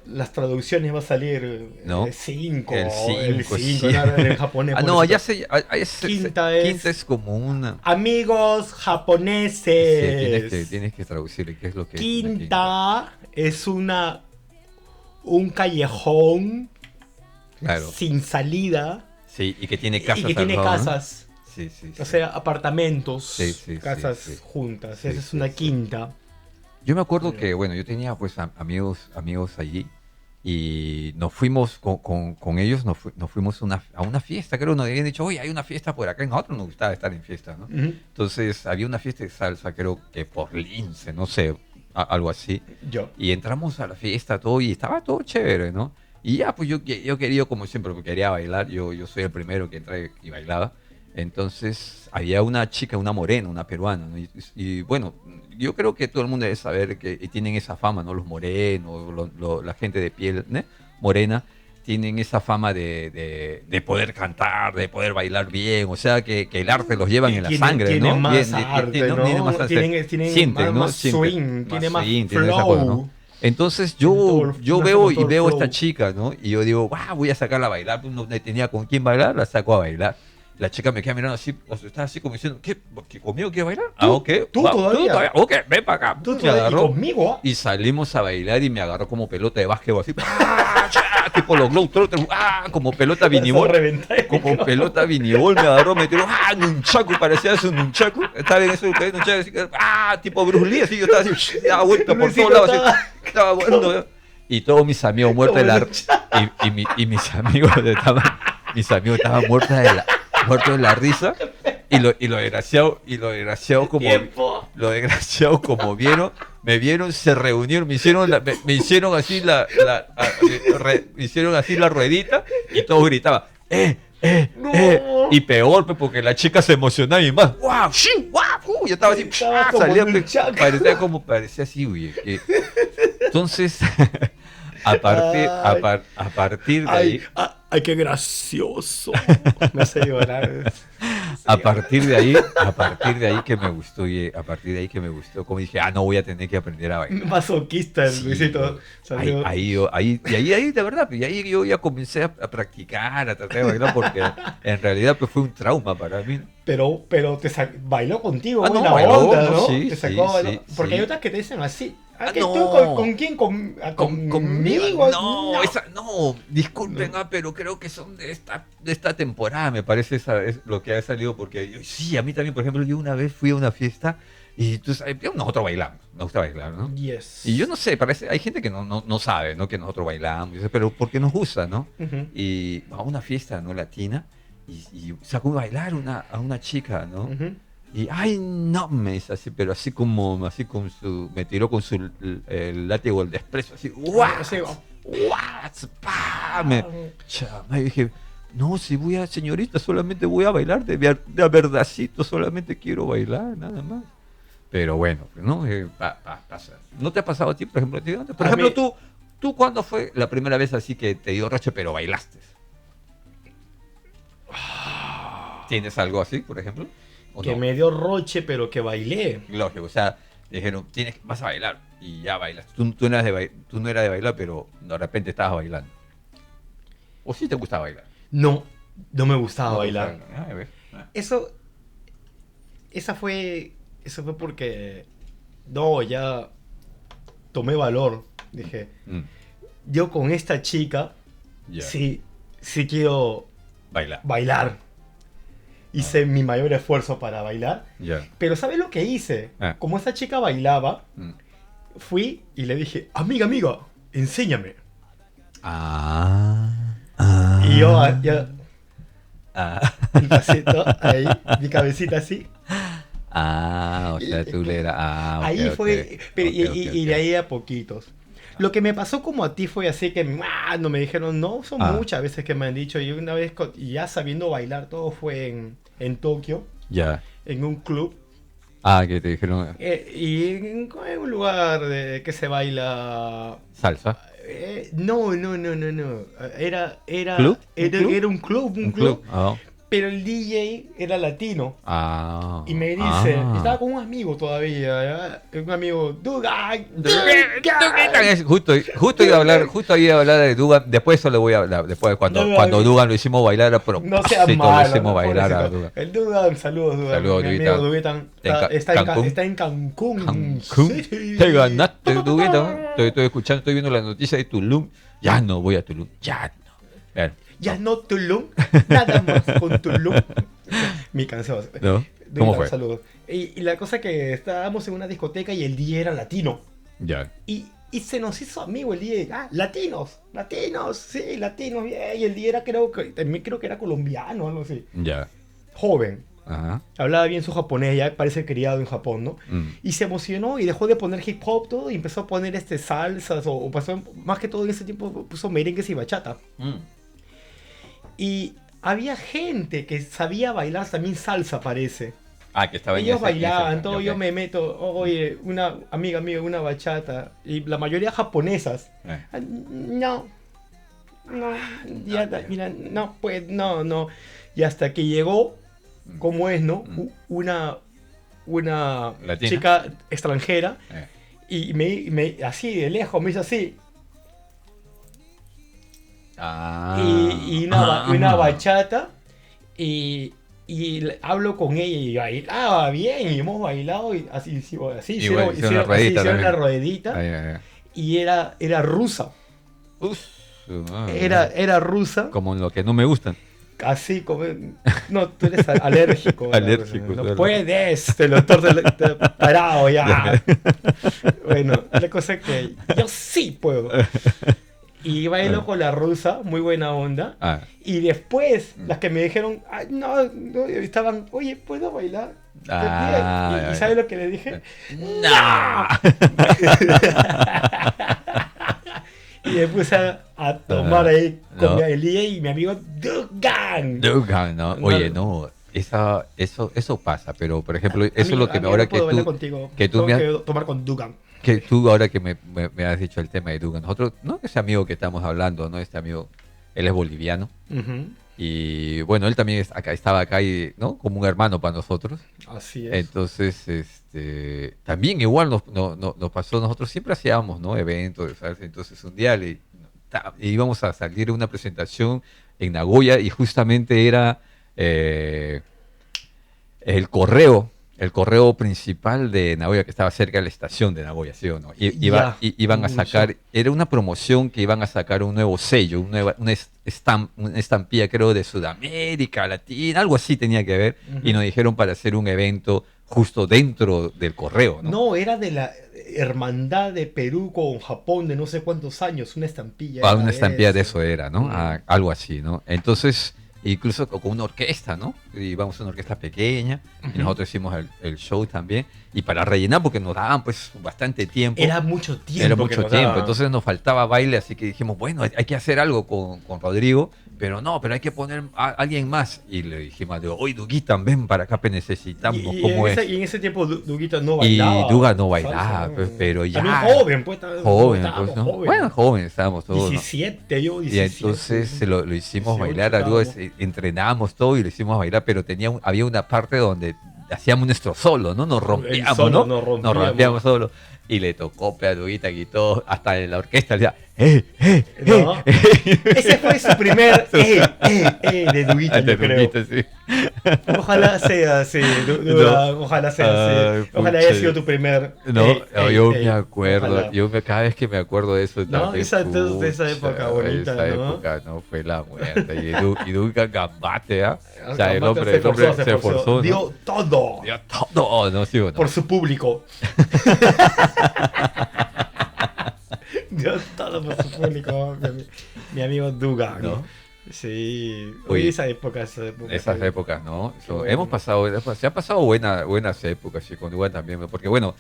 Las traducciones va a salir ¿No? 5. El El 5, 5, sí. en japonés. Ah, no, allá Quinta es- quinta es como una... Amigos Sí, japoneses. tienes que traducirle qué es lo que es una Quinta es un callejón Claro, sin salida sí, y que tiene y casas que tiene alrededor, ¿no? casas, Sí, sí, o sí. sea, apartamentos, Sí, sí, sí, casas sí. juntas. Sí, Esa es sí, una sí. quinta. Yo me acuerdo Ya. que, bueno, yo tenía pues amigos allí y nos fuimos con ellos, nos fuimos a una fiesta, creo, nos habían dicho, oye, hay una fiesta por acá, y a nosotros nos gustaba estar en fiesta, ¿no? Ujú. Entonces había una fiesta de salsa, creo que por Lince, no sé, algo así. Yo. Y entramos a la fiesta, todo, y estaba todo chévere, ¿no? Y ya, pues yo quería, como siempre, porque quería bailar, yo soy el primero que entré y bailaba. Entonces había una chica, una morena, una peruana, ¿no? Y, bueno, yo creo que todo el mundo debe saber que tienen esa fama, ¿no? Los morenos, la gente de piel, ¿no? Morena, tienen esa fama de poder cantar, de poder bailar bien, o sea, que el arte los llevan en la sangre, Tiene ¿no? más Bien, arte, ¿no? Tienen más ¿no? arte. Tienen Sienten, más, ¿no? más Sienten, swing, más tiene más swing, tienen esa cosa, ¿no? flow. Entonces Tiene yo nace veo con y todo el veo a esta flow. chica, ¿no? Y yo digo, voy a sacarla a bailar, pues no tenía con quién bailar, la saco a bailar. La chica me queda mirando así, o sea, está así como diciendo, ¿qué conmigo quieres bailar? Ah, ok, ¿Tú va, todavía? ok, ven para acá. Tú Me todavía, y agarró conmigo, ¿ah? y salimos a bailar y me agarró como pelota de básquetbol, así, ¡ah! ¡Cha! Tipo los Globetrotters, como pelota Vas a vinibol. reventar. Como pelota vinibol me agarró, me tiró, nunchaku, parecía eso, nunchaku. Estaba en eso, nunchaku, así que, tipo Bruce Lee, así, yo estaba así, daba vuelta por todos lados, así, estaba bueno. Y todos mis amigos muertos de Como la... nunchaku. Y mis amigos estaban muertos de la risa. Y lo desgraciado como... Tiempo. Lo desgraciado como vieron, me vieron, se reunieron, me hicieron así me hicieron así la ruedita y todos gritaban, No. y peor, pues, porque la chica se emocionaba y más, ¡guau! ¡Shin! ¡Guau! Yo estaba así, Estaba como salía, nunchaku. parecía así, oye. Entonces, a Ay. partir de Ay, ahí, ay, qué gracioso. Me hace llorar. a partir de ahí que me gustó, y a partir de ahí que me gustó, como dije, no voy a tener que aprender a bailar. Masoquista el Sí, Luisito. Salió. ahí de verdad, y ahí yo ya comencé a practicar, a tratar de bailar, porque en realidad pues fue un trauma para mí. Pero bailó contigo, No, buena bailó, onda, no, ¿no? sí, Te sí, sacó a bailar. sí, Porque sí. hay otras que te dicen así. ¿Que No. tú con quién? Conmigo. No, disculpen, pero creo que son de esta temporada, me parece es lo que ha salido, porque sí, a mí también, por ejemplo, yo una vez fui a una fiesta y tú sabes, nosotros bailamos, nos gusta bailar, ¿no? Yes. Y yo no sé, hay gente que no sabe, ¿no? Que nosotros bailamos, pero porque nos gusta, ¿no? Ujú. Y a una fiesta, ¿no? Latina, y sacó a bailar a una chica, ¿no? Ujú. Y, ay, no, me dice así, pero así con me tiró con el látigo del desprecio, así, ¡guau! Así, ¡What! ¡Pah! Me dije, no, señorita, solamente voy a bailar de verdadcito, solamente quiero bailar, nada más. Pero bueno, ¿no? Pasa. ¿No te ha pasado a ti, por ejemplo? Por A ejemplo, mí- ¿tú cuándo fue la primera vez así que te dio rache, pero bailaste? ¿Tienes algo así, por ejemplo? ¿O Que no? me dio roche, pero que bailé. Lógico, o sea, dijeron, vas a bailar y ya bailas. Tú no eras de bailar, pero de repente estabas bailando. ¿O sí te gustaba bailar? No, no me gustaba No, bailar. a ver. Eso fue porque no, ya tomé valor. Dije, Mm, yo con esta chica ya. sí quiero Baila. bailar. Hice mi mayor esfuerzo para bailar. Ya. Pero ¿sabes lo que hice? Ah. Como esa chica bailaba, Mm. fui y le dije, amiga, enséñame. Ah. Y yo, ya, Ah. mi pasito ahí, mi cabecita así. O sea, tú le eras. Ok, Ahí ok. fue, pero, Ok, y ok. de ahí a poquitos. Lo que me pasó como a ti fue así que no me dijeron, no, son muchas veces que me han dicho. Y una vez, y ya sabiendo bailar, todo fue en Tokio, Ya. en un club. Que te dijeron Y en un lugar que se baila salsa. No. ¿Club? ¿Un club? Era un club, Un club. Ah. pero el DJ era latino. Ah. Y me dice, Ah. estaba con un amigo todavía, ¿ya? Un amigo, Dugan. Justo iba a hablar de Dugan. Después eso le voy a hablar. Después cuando Dugan lo hicimos bailar a No seas propósito, malo, lo hicimos no, bailar a pobrecito. Dugan. El Dugan, saludos Dugan. Saludos, Mi Duguita. amigo Duguitan está en Cancún. Cancún. Sí. Te ganaste, Duguita. Estoy escuchando, estoy viendo la noticia de Tulum. Ya no voy a Tulum. Ya no. Claro. Ya no Tulum, nada más con Tulum. Mi canción. ¿No? ¿Cómo fue? Saludos. Y la cosa que estábamos en una discoteca y el DJ era latino. Ya. Y se nos hizo amigo el DJ. Latinos, sí, latinos. Bien. Y el DJ también creo que era colombiano, algo así. Ya. Joven. Ajá. Hablaba bien su japonés, ya parece criado en Japón, ¿no? Mm. Y se emocionó y dejó de poner hip hop todo y empezó a poner salsas o pasó, más que todo en ese tiempo puso merengues y bachata. Mm. Y había gente que sabía bailar también salsa, parece. Ah, que estaba en Ellos ese- en bailaban, ese- todo, ok. yo me meto, oye, una amiga mía, una bachata, y la mayoría japonesas. No, mira, no, pues, no. Y hasta que llegó, como es, ¿no? Una Latina. chica extranjera, Eh. y así, de lejos, me hizo así. Ah. Y una bachata y hablo con ella y bailaba bien y hemos bailado y así Igual, hicieron hicieron la ruedita la también. ruedita Ay, ay, ay. y era rusa. Uf, su madre. Era rusa, Como lo que no me gustan. así como... No, tú eres alérgico. Alérgico, No claro. puedes, te lo parado ya. Bueno, la cosa es que yo sí puedo. Y bailo con la rusa, muy buena onda. Ah. Y después, las que me dijeron, "Ay, no, estaban, oye, ¿puedo bailar?" Ah, ¿Y sabes lo que le dije? ¡No! Y me puse a tomar ahí con No. el DJ y mi amigo Dugan. Dugan, ¿no? Oye, no. Eso pasa, pero por ejemplo, eso es lo que Amigo, ahora no puedo bailar tú, contigo. que tú Tengo me has- que tomar con Dugan. que tú ahora que me has dicho el tema de Dugan, nosotros, ¿no? Ese amigo que estamos hablando, ¿no? Este amigo, él es boliviano Ujú. y bueno, él también estaba acá y, ¿no? Como un hermano para nosotros. Así es. Entonces, también igual nos pasó, nosotros siempre hacíamos, ¿no? Eventos de salsa, entonces un día íbamos a salir a una presentación en Nagoya y justamente era el correo principal de Nagoya que estaba cerca de la estación de Nagoya, ¿sí o no? Ya. Iban a sacar, era una promoción que iban a sacar un nuevo sello, una estampilla creo de Sudamérica, Latina, algo así tenía que ver, y nos dijeron para hacer un evento justo dentro del correo, ¿no? No, era de la hermandad de Perú con Japón de no sé cuántos años, una estampilla. Ah, era una estampilla de eso. eso era, ¿no? Ah, algo así, ¿no? Entonces, incluso con una orquesta, ¿no? Íbamos a una orquesta pequeña y nosotros hicimos el show también. Y para rellenar, porque nos daban pues bastante tiempo. Era mucho tiempo. Era que mucho nos tiempo. daban. Entonces nos faltaba baile, así que dijimos, bueno, hay que hacer algo con Rodrigo. Pero hay que poner a alguien más. Y le dijimos a Diego, oye, Duguita, ven para acá, necesitamos, ¿cómo es? Y en ese tiempo Duguita no Y bailaba. Duga no bailaba, salsa, pues, pero ya. También joven, pues. Joven, estábamos pues, ¿no? jóvenes. Bueno, jóvenes estábamos todos, ¿no? 17, yo Y 17. entonces lo hicimos 18 bailar, a Duga, estábamos. entrenábamos todo y lo hicimos bailar, pero había una parte donde hacíamos nuestro solo, ¿no? Nos rompíamos, solo, ¿no? nos rompíamos. Nos rompíamos solo. Y le tocó a Duguita y todo, hasta en la orquesta le decía, ¿No? Ese fue su primer de Duguita, de yo creo. Duguita, sí. Ojalá sea así, Duga, ojalá sea Ay, así. Ojalá pucha. haya sido tu primer. No, yo me acuerdo, ojalá. cada vez que me acuerdo de eso, No, también, esa época pucha, bonita, esa ¿no? época no fue la muerte. Y Duga Gambate, ¿ah? O sea, el Gambate hombre se esforzó, ¿no? Dio todo Dio todo, ¿no? ¿Sí o no? por su público. Dio todo por su público, mi amigo Duga, ¿no? ¿No? Sí, Oye, esa época. Esas épocas, ¿no? Qué bueno. Hemos pasado, se han pasado buenas épocas, sí, con Duga también, porque bueno,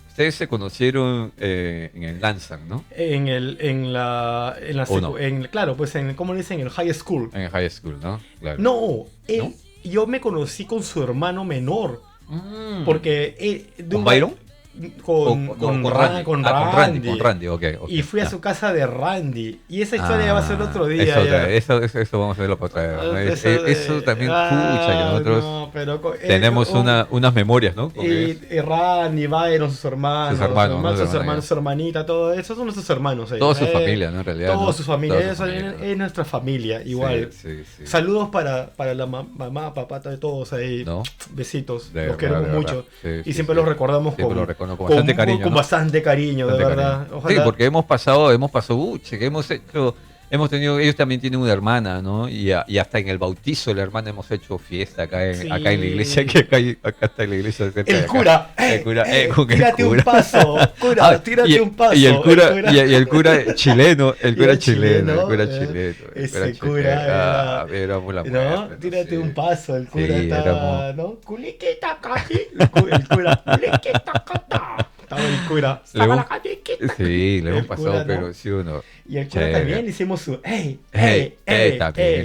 ustedes se conocieron en el Lanzan, ¿no? ¿O no? Claro, pues ¿cómo le dicen? En el high school. En el high school, ¿no? Claro. No, ¿No? yo me conocí con su hermano menor. Mm. Porque ¿Con Byron? con Randy. con Randy, Randy. ok. Y fui a ya. su casa de Randy. Y esa historia ya va a ser otro día. Eso, ya. eso vamos a verlo para otra vez, ¿no? Eso también, pucha, que nosotros no, pero tenemos unas memorias, ¿no? Con y Randy, Byron, sus hermanos, sus hermanos, su hermanita, todo eso son nuestros hermanos. Toda su familia, ¿no? En realidad. Toda ¿no? su familia, Toda su eso familia, ¿no? es nuestra familia, igual. Sí. Saludos para la mamá, papá, de todos ahí. ¿No? Besitos, De los verdad, queremos de mucho. verdad. Sí, Y siempre los recordamos siempre con, los recuerdo con bastante cariño. con ¿no? bastante cariño, de Bastante verdad. cariño. Ojalá. Sí, porque hemos tenido, ellos también tienen una hermana, ¿no? Y hasta en el bautizo de la hermana hemos hecho fiesta acá en la iglesia, acá está en la iglesia. El cura, tírate un paso, cura, tírate un paso. Y el cura chileno, el cura chileno. Ese cura era muy la muerte, tírate un paso, el cura sí, estaba, ¿no? Culiquita, casi. El cura, culiquita, cata. Estaba el cura. Sí, le hemos El pasado, cura, pero ¿no? sí o no. Y el cura también hicimos su También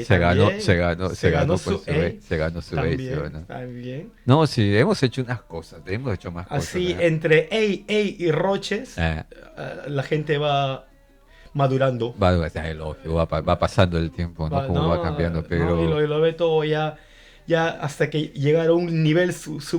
se ganó su ¿sí o no? también. No, sí, hemos hecho unas cosas, hemos hecho más cosas. Así, ¿no? entre y Roches, la gente va madurando. Va pasando el tiempo, ¿no? Como va cambiando, pero... No, y lo ve todo ya hasta que llegar a un nivel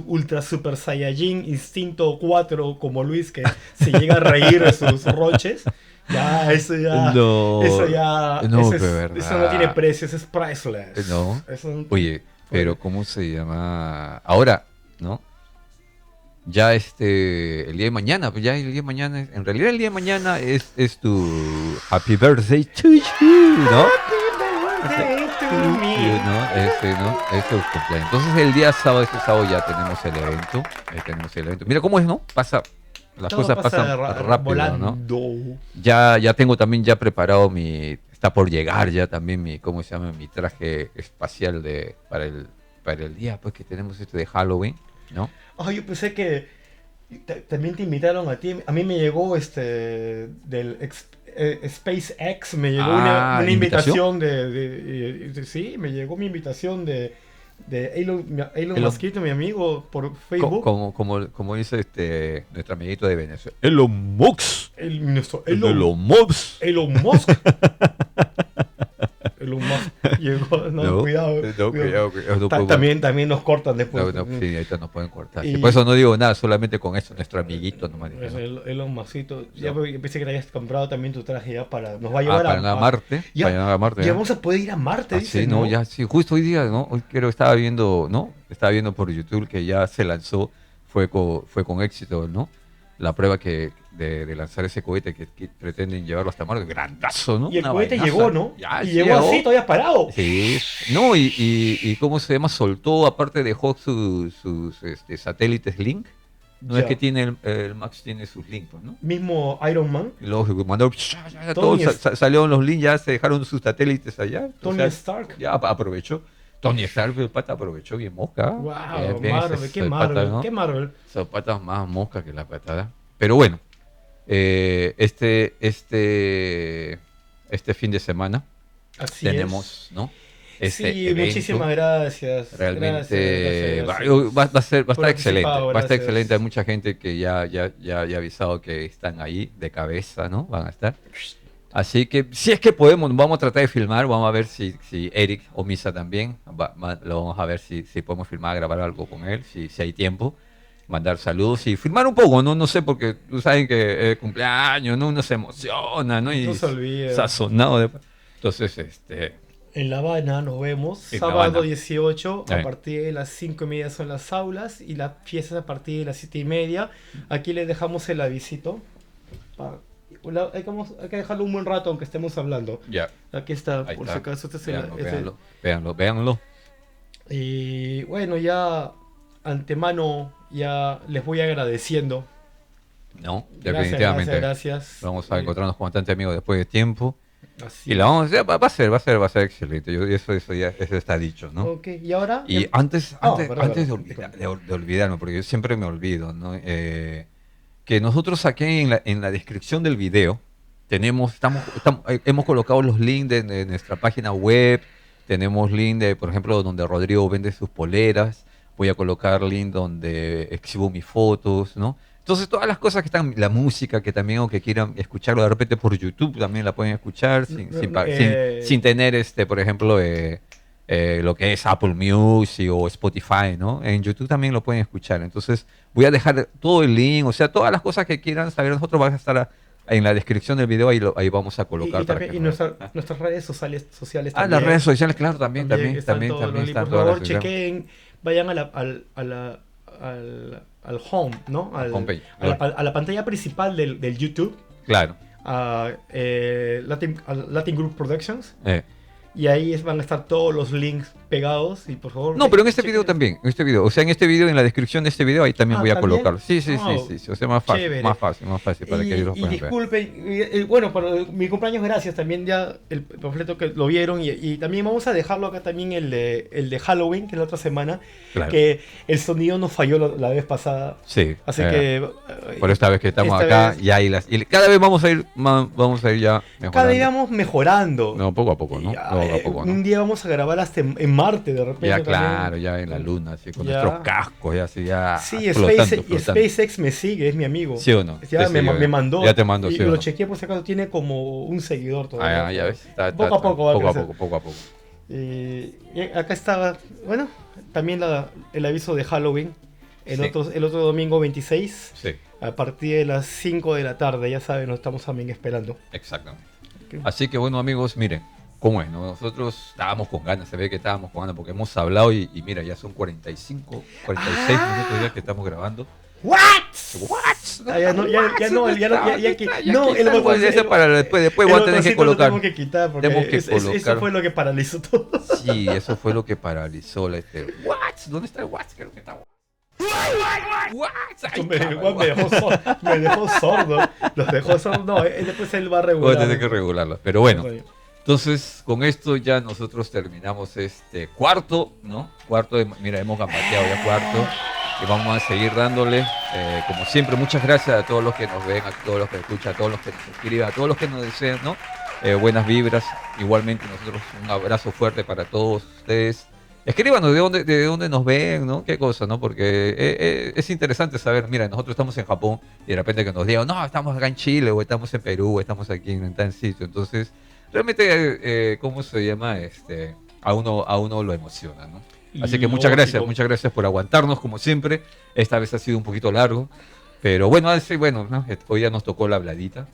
ultra super saiyajin, instinto 4 como Luis, que se llega a reír de sus roches. Ya, eso no, eso no tiene precio, eso es priceless. No. Eso Oye, pero ¿cómo se llama? Ahora, ¿no? Ya el día de mañana, pues ya el día de mañana, en realidad el día de mañana es tu Happy Birthday to you, ¿no? Happy birthday to me. ¿no? Ese es cumpleaños. Entonces el día sábado, este sábado ya tenemos el evento. Mira cómo es, ¿no? Las Todo cosas pasan rápido, volando. ¿no? Ya tengo también ya preparado está por llegar ya también ¿cómo se llama? Mi traje espacial para el día pues que tenemos de Halloween, ¿no? Yo pensé que también te invitaron a ti. A mí me llegó del SpaceX, me llegó una invitación sí, me llegó mi invitación de Elon Musk, mi amigo, por Facebook. Como dice nuestro amiguito de Venezuela. Elon Musk. Elon Musk. Elon Musk llegó. Cuidado. También nos cortan después. Sí, ahorita nos pueden cortar. Y por eso no digo nada, solamente con eso, nuestro amiguito nomás. Elon Muskito. Ya pensé que le habías comprado también tu traje ya nos va a llevar a Marte. Ya vamos a poder ir a Marte, sí, no, ya, sí, justo hoy día, ¿no? Hoy creo estaba viendo por YouTube que ya se lanzó, fue con éxito, ¿no? La prueba de lanzar ese cohete que pretenden llevarlo hasta Marte, grandazo, ¿no? Y el cohete llegó, ¿no? Ya, y llegó así, todavía parado. Sí, no, y ¿cómo se llama? Soltó, aparte dejó sus satélites Link. No es que tiene el Max tiene sus links, ¿no? Mismo Iron Man. Lógico, mandó salieron los links, ya se dejaron sus satélites allá. Tony Stark. Ya aprovechó. Tony Stark, el pata aprovechó bien mosca. Wow, Marvel, qué Marvel, ¿no? Qué Marvel. Son patas más mosca que la patada. Pero bueno, este fin de semana tenemos, ¿no? Sí, muchísimas gracias. Realmente va a estar excelente. Va a estar excelente. Hay mucha gente que ya ha avisado que están ahí de cabeza, ¿no? Van a estar. Así que si es que podemos, vamos a tratar de filmar. Vamos a ver si Eric o Misa también. Lo vamos a ver si podemos filmar, grabar algo con él, si hay tiempo. Mandar saludos y filmar un poco, no sé, porque tú sabes que el cumpleaños, ¿no? Uno se emociona, ¿no? Y no se olvida. Sazonado. Entonces, en La Habana nos vemos, sábado 18, a partir de las 5:30 son las aulas y las fiestas a partir de las 7:30. Aquí les dejamos el avisito. Hay que dejarlo un buen rato aunque estemos hablando. Ya. Aquí está, por si acaso. Véanlo. Y bueno, ya antemano ya les voy agradeciendo. No, definitivamente. Gracias. Vamos a encontrarnos con bastante amigos después de tiempo. Así y la vamos a va a ser excelente. Eso ya está dicho, ¿no? Okay. Y ahora. Y antes de olvidarme, porque yo siempre me olvido, ¿no? Que nosotros aquí en la descripción del video hemos colocado los links de nuestra página web. Tenemos link por ejemplo, donde Rodrigo vende sus poleras. Voy a colocar link donde exhibo mis fotos, ¿no? Entonces todas las cosas que están, la música que también o que quieran escucharlo de repente por YouTube también la pueden escuchar sin tener por ejemplo, lo que es Apple Music o Spotify, ¿no? En YouTube también lo pueden escuchar. Entonces voy a dejar todo el link, o sea, todas las cosas que quieran saber nosotros van a estar en la descripción del video, ahí vamos a colocar. Nuestras redes sociales también. Las redes sociales, claro, también están por favor, chequen, vayan al home, ¿no? Homepage, a la pantalla principal del YouTube. Claro. A Latin Group Productions. Y ahí van a estar todos los links pegados y por favor... No, pero en este video también, en este video. O sea, en este video, en la descripción de este video, ahí también voy a colocarlo. Sí. O sea, más fácil para que ellos lo puedan ver. Disculpen, bueno, para mi cumpleaños, gracias. También ya el panfleto que lo vieron y también vamos a dejarlo acá también el de Halloween, que es la otra semana. Claro. Que el sonido nos falló la vez pasada. Sí. Así que... Por esta vez que estamos acá, ya y cada vez vamos a ir ya mejorando. Cada día vamos mejorando. No, poco a poco, ¿no? Un día vamos a grabar hasta en Marte de repente. Ya, claro, ya en la luna, así, con nuestros cascos, ya. Sí, SpaceX me sigue, es mi amigo. ¿Sí o no? Ya me mandó. Ya te mandó, y sí. Lo chequeé por si acaso, tiene como un seguidor todavía. Ya ves. Poco a poco. Poco a poco. Y acá estaba, bueno, también el aviso de Halloween. El otro domingo 26. Sí. A partir de las 5 de la tarde, ya saben, nos estamos también esperando. Exactamente. Okay. Así que bueno, amigos, miren. ¿Cómo es? ¿No? Nosotros estábamos con ganas, se ve que estábamos con ganas porque hemos hablado y mira, ya son 46 minutos ya que estamos grabando. ¿What? Después voy a tener que colocar. Tengo que quitar porque eso fue lo que paralizó todo. Sí, eso fue lo que paralizó what? ¿Dónde está el what? Creo que está me dejó sordo. Los dejó sordo. No, después él va a regular. Voy a tener que regularlo, pero bueno. Entonces, con esto ya nosotros terminamos este cuarto, ¿no? Mira, hemos gambateado ya cuarto y vamos a seguir dándole, como siempre, muchas gracias a todos los que nos ven, a todos los que escuchan, a todos los que nos escriben, a todos los que nos desean, ¿no? Buenas vibras, igualmente nosotros un abrazo fuerte para todos ustedes. Escríbanos de dónde nos ven, ¿no? Qué cosa, ¿no? Porque es interesante saber, mira, nosotros estamos en Japón y de repente que nos digan, no, estamos acá en Chile, o estamos en Perú, o estamos aquí en tal sitio, entonces... Realmente, ¿cómo se llama? A uno lo emociona, ¿no? Así que muchas gracias por aguantarnos como siempre. Esta vez ha sido un poquito largo, pero bueno, ¿no? Hoy ya nos tocó la habladita,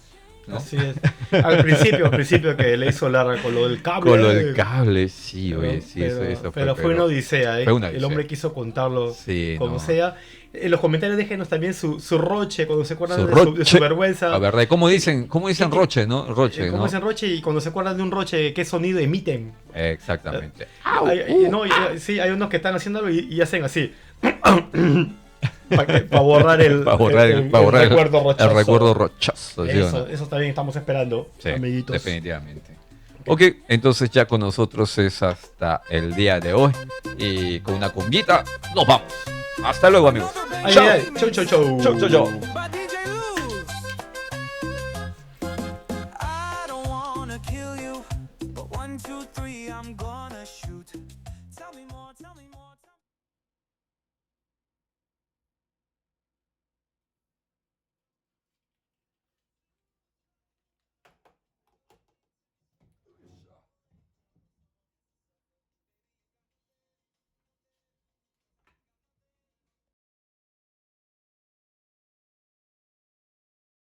¿no? Así es. Al principio que le hizo larga con lo del cable. Con lo del cable, sí, oye, sí, eso fue. Pero fue una odisea, ¿eh? El hombre quiso contarlo como sea. En los comentarios déjenos también su roche, cuando se acuerdan de su vergüenza. La verdad, ¿cómo dicen roche, no? Roche, ¿cómo dicen roche? Y cuando se acuerdan de un roche, ¿qué sonido emiten? Exactamente. Sí, hay unos que están haciéndolo y hacen así. Para borrar el recuerdo rochoso. El recuerdo rochoso. Eso también estamos esperando, amiguitos. Definitivamente. Ok, entonces ya con nosotros es hasta el día de hoy. Y con una cumbiita, nos vamos. Hasta luego, amigos. Chau, chau, chau. Chau, chau, chau. I don't wanna kill you, but 1, 2, 3, I'm gonna shoot.